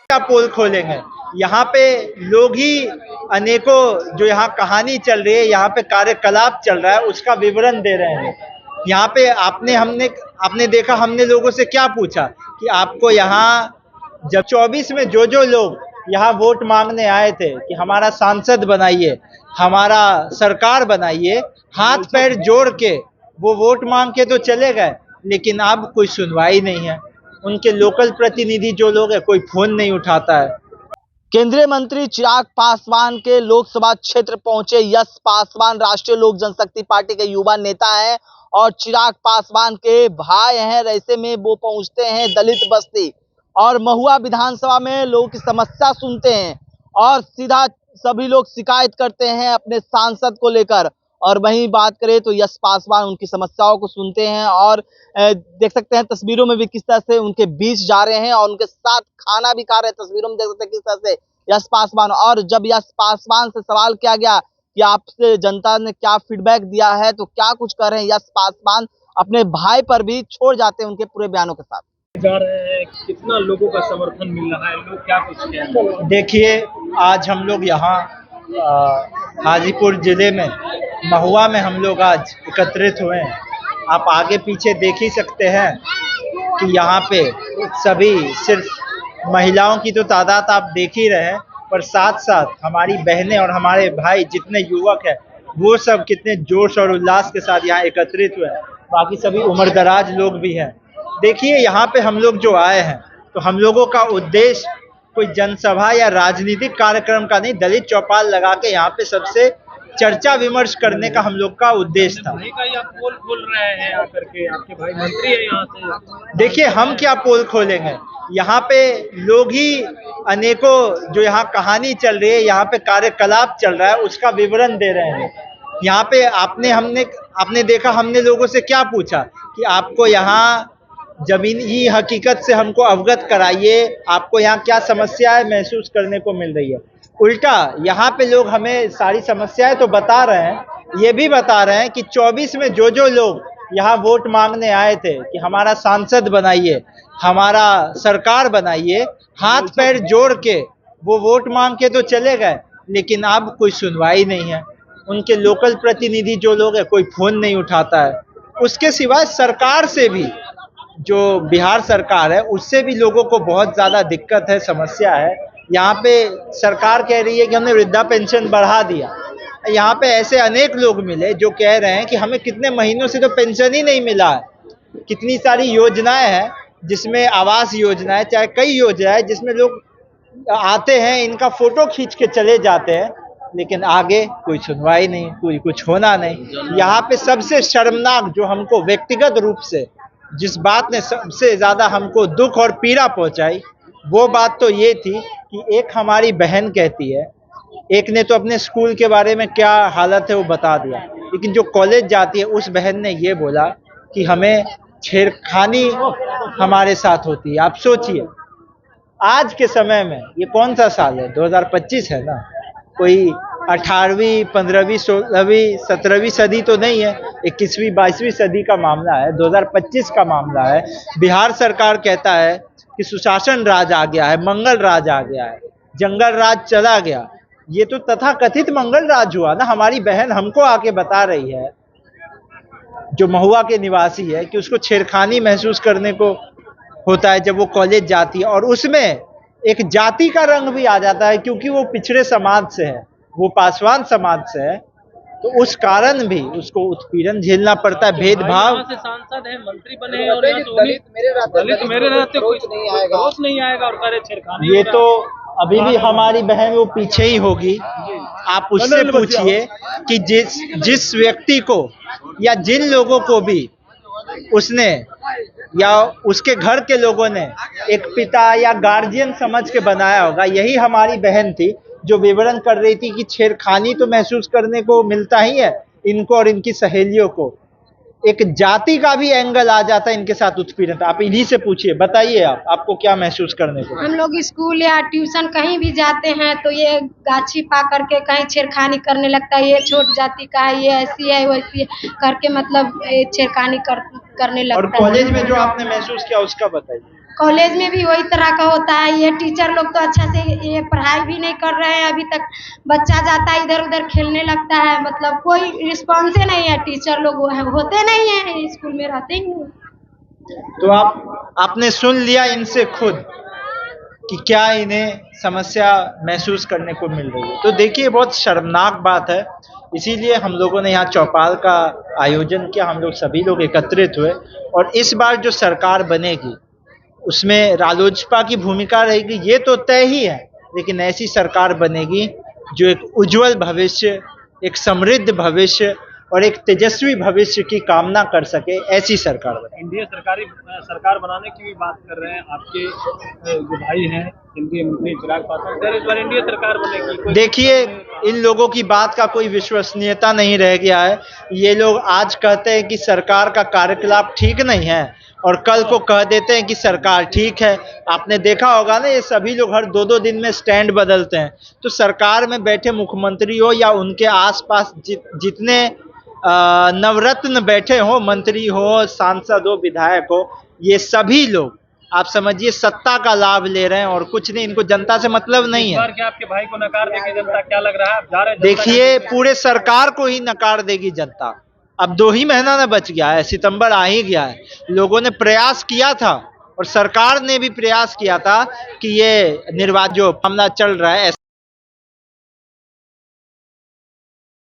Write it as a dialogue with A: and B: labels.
A: क्या पोल खोलेंगे? यहाँ पे लोग ही अनेकों जो यहाँ कहानी चल रही है, यहाँ पे कार्यकलाप चल रहा है, उसका विवरण दे रहे हैं। यहाँ पे आपने देखा, हमने लोगों से क्या पूछा कि आपको यहाँ जब 24 में जो लोग यहाँ वोट मांगने आए थे कि हमारा सांसद बनाइए, हमारा सरकार बनाइए, हाथ पैर जोड़ के वो वोट मांग के तो चले गए, लेकिन अब कोई सुनवाई नहीं है। उनके लोकल प्रतिनिधि जो लोग हैं, कोई फोन नहीं उठाता है।
B: केंद्रीय मंत्री चिराग पासवान के लोकसभा क्षेत्र पहुंचे यश पासवान राष्ट्रीय लोक जनशक्ति पार्टी के युवा नेता हैं और चिराग पासवान के भाई हैं। ऐसे में वो पहुंचते हैं दलित बस्ती और महुआ विधानसभा में लोगों की समस्या सुनते हैं और सीधा सभी लोग शिकायत करते हैं अपने सांसद को लेकर। और वहीं बात करें तो यश पासवान उनकी समस्याओं को सुनते हैं और देख सकते हैं तस्वीरों में भी किस तरह से उनके बीच जा रहे हैं और उनके साथ खाना भी खा रहे हैं। तस्वीरों में देख सकते हैं किस तरह से यश पासवान, और जब यश पासवान से सवाल किया गया कि आपसे जनता ने क्या फीडबैक दिया है तो क्या कुछ कर रहे हैं, यश पासवान अपने भाई पर भी छोड़ जाते हैं उनके पूरे बयानों के साथ।
C: जा रहे हैं, कितना लोगों का समर्थन मिल रहा है, लोग क्या कुछ कह रहे हैं?
A: देखिए, आज हम लोग यहाँ हाजीपुर जिले में महुआ में हम लोग आज एकत्रित हुए हैं। आप आगे पीछे देख ही सकते हैं कि यहाँ पे सभी सिर्फ महिलाओं की तो तादाद आप देख ही रहे हैं, पर साथ साथ हमारी बहनें और हमारे भाई जितने युवक हैं वो सब कितने जोश और उल्लास के साथ यहाँ एकत्रित हुए हैं। बाकी सभी उम्रदराज लोग भी हैं। देखिए, यहाँ पे हम लोग जो आए हैं तो हम लोगों का उद्देश्य कोई जनसभा या राजनीतिक कार्यक्रम का नहीं, दलित चौपाल लगा के यहाँ पे सबसे चर्चा विमर्श करने का हम लोग का उद्देश्य था।
C: भाई का ये आप पोल खोल रहे हैं आकर के, आपके भाई मंत्री है यहाँ से।
A: देखिए, हम क्या पोल खोलेंगे? यहाँ पे लोग ही अनेकों जो यहाँ कहानी चल रही है, यहाँ पे कार्यकलाप चल रहा है, उसका विवरण दे रहे हैं। यहाँ पे आपने देखा, हमने लोगों से क्या पूछा कि आपको यहाँ जमीनी हकीकत से हमको अवगत कराइए, आपको यहाँ क्या समस्याएं महसूस करने को मिल रही है। उल्टा यहाँ पे लोग हमें सारी समस्याएं तो बता रहे हैं, ये भी बता रहे हैं कि 24 में जो लोग यहाँ वोट मांगने आए थे कि हमारा सांसद बनाइए, हमारा सरकार बनाइए, हाथ पैर जोड़ के वो वोट मांग के तो चले गए, लेकिन अब कोई सुनवाई नहीं है। उनके लोकल प्रतिनिधि जो लोग हैं, कोई फोन नहीं उठाता है। उसके सिवाय सरकार से भी, जो बिहार सरकार है, उससे भी लोगों को बहुत ज़्यादा दिक्कत है, समस्या है। यहाँ पे सरकार कह रही है कि हमने वृद्धा पेंशन बढ़ा दिया। यहाँ पे ऐसे अनेक लोग मिले जो कह रहे हैं कि हमें कितने महीनों से तो पेंशन ही नहीं मिला है। कितनी सारी योजनाएं हैं, जिसमें आवास योजना है, चाहे कई योजनाएं जिसमें लोग आते हैं, इनका फोटो खींच के चले जाते हैं, लेकिन आगे कोई सुनवाई नहीं, कोई कुछ होना नहीं। यहाँ पे सबसे शर्मनाक जो हमको व्यक्तिगत रूप से जिस बात ने सबसे ज़्यादा हमको दुख और पीड़ा पहुंचाई, वो बात तो ये थी कि एक हमारी बहन कहती है, एक ने तो अपने स्कूल के बारे में क्या हालत है वो बता दिया, लेकिन जो कॉलेज जाती है उस बहन ने ये बोला कि हमें छेड़खानी हमारे साथ होती है। आप सोचिए, आज के समय में, ये कौन सा साल है? 2025 है ना, कोई 18वीं 15वीं 16वीं 17वीं सदी तो नहीं है, 21वीं 22वीं सदी का मामला है, 2025 का मामला है। बिहार सरकार कहता है कि सुशासन राज आ गया है, मंगल राज आ गया है, जंगल राज चला गया। ये तो तथाकथित मंगल राज हुआ ना। हमारी बहन हमको आके बता रही है, जो महुआ के निवासी है, कि उसको छेड़खानी महसूस करने को होता है जब वो कॉलेज जाती है, और उसमें एक जाति का रंग भी आ जाता है, क्योंकि वो पिछड़े समाज से है, वो पासवान समाज से है, तो उस कारण भी उसको उत्पीड़न झेलना पड़ता है, भेदभाव।
C: से सांसद है, मंत्री बने हैं और दलित मेरे रहते कोई नहीं आएगा और करे छेड़खानी।
A: ये तो अभी भी हमारी बहन वो पीछे ही होगी। आप उससे पूछिए कि जिस व्यक्ति को या जिन लोगों को भी उसने या उसके घर के लोगों ने एक पिता या गार्जियन समझ के बनाया होगा, यही हमारी बहन थी जो विवरण कर रही थी कि छेड़खानी तो महसूस करने को मिलता ही है इनको और इनकी सहेलियों को, एक जाति का भी एंगल आ जाता है इनके साथ उत्पीड़न। आप इन्हीं से पूछिए, बताइए आपको क्या महसूस करने को?
D: हम लोग स्कूल या ट्यूशन कहीं भी जाते हैं तो ये गाछी पा करके कहीं छेड़खानी करने लगता है, ये छोट जाति का है, ये ऐसी है वैसी है करके, मतलब छेड़खानी करने लगता है।
A: और कॉलेज में जो आपने महसूस किया उसका बताइए।
D: कॉलेज में भी वही तरह का होता है। ये टीचर लोग तो अच्छा से ये पढ़ाई भी नहीं कर रहे हैं अभी तक। बच्चा जाता है इधर उधर खेलने लगता है, मतलब कोई रिस्पॉन्स नहीं है। टीचर लोग वो होते नहीं है, स्कूल में रहते ही नहीं।
A: तो आपने सुन लिया इनसे खुद कि क्या इन्हें समस्या महसूस करने को मिल रही है। तो देखिए बहुत शर्मनाक बात है, इसीलिए हम लोगों ने यहाँ चौपाल का आयोजन किया। हम लोग सभी लोग एकत्रित हुए और इस बार जो सरकार बनेगी उसमें रालोजपा की भूमिका रहेगी ये तो तय ही है, लेकिन ऐसी सरकार बनेगी जो एक उज्जवल भविष्य, एक समृद्ध भविष्य और एक तेजस्वी भविष्य की कामना कर सके, ऐसी सरकार बने।
C: एनडीए सरकार बनाने की भी बात कर रहे हैं आपके जो भाई हैं केंद्रीय मंत्री चिराग पासवान, सर इस बार एनडीए सरकार बनेगी।
A: देखिए इन लोगों की बात का कोई विश्वसनीयता नहीं रह गया है। ये लोग आज कहते हैं कि सरकार का कार्यकलाप ठीक नहीं है और कल को कह देते हैं कि सरकार ठीक है। आपने देखा होगा ना, ये सभी लोग हर 2-2 दिन में स्टैंड बदलते हैं। तो सरकार में बैठे मुख्यमंत्री हो या उनके आसपास जितने नवरत्न बैठे हो, मंत्री हो, सांसद हो, विधायक हो, ये सभी लोग आप समझिए सत्ता का लाभ ले रहे हैं और कुछ नहीं, इनको जनता से मतलब नहीं है।
C: क्या आपके भाई को नकार देगी जनता, क्या लग रहा है आप जा रहे हैं?
A: देखिए पूरे सरकार को ही नकार देगी जनता। अब 2 ही महीना ना बच गया है, सितंबर आ ही गया है। लोगों ने प्रयास किया था और सरकार ने भी प्रयास किया था कि ये निर्वाचन जो मामला चल रहा है